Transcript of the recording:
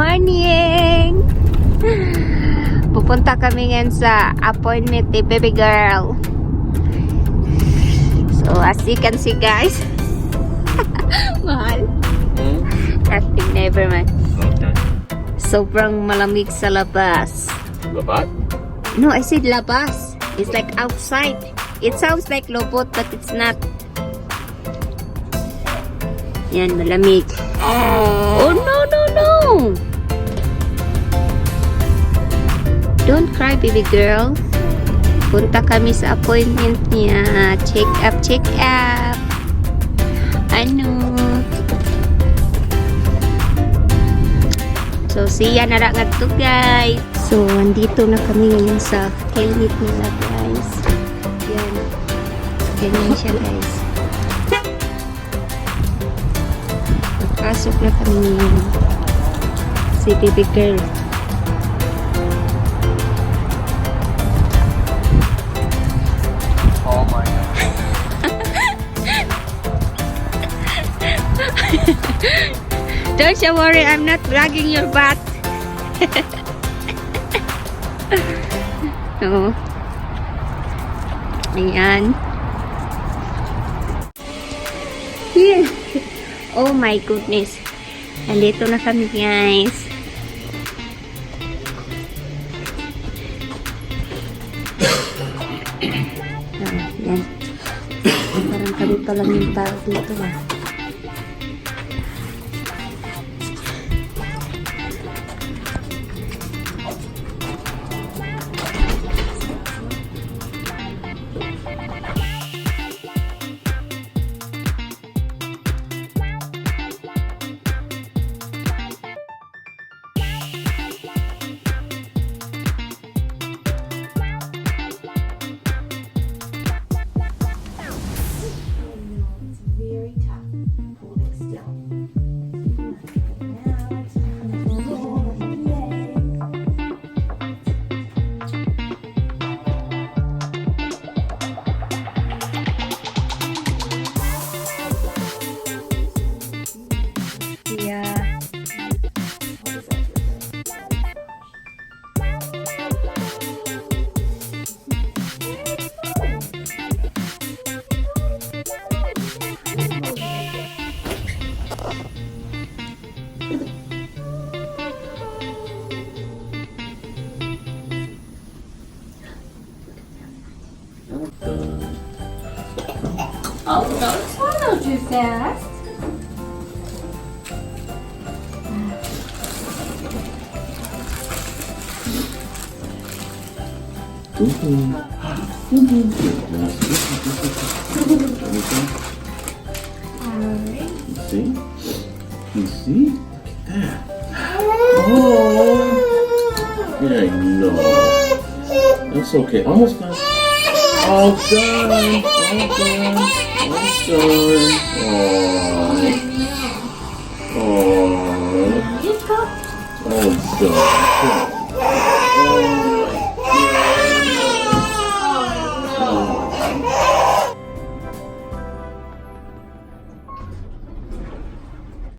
morning! Pupunta kami ngayon sa appointment ni baby girl. So, as you can see guys, mahal. Acting never man. Okay. Sobrang malamig sa labas. Labat? No, I said labas. It's like outside. It sounds like lobot, but it's not. Yan, malamig. Oh, no, no, no! Don't cry, baby girl. Punta kami sa appointment niya. Check up, check up. Ano? So, siya na lang ito, guys. So, andito na kami ngayon sa clinic nila, guys. Yan. Ganyan siya, guys. Pasok na kami ngayon. Si baby girl. Oh my god. Don't you worry, I'm not dragging your butt. Oo. Ayan. Here. Oh my goodness. Andito na kami, guys. Yan. Parang kami pa lang yung tao dito, ah. Very tough. Hold it still. Now it's Yeah. Oh, don't swallow too fast. Alright. See? You see? Look at that. Oh! Yeah, no. That's okay. Almost done. All done. All done. All done. Oh. Oh. You go. All done.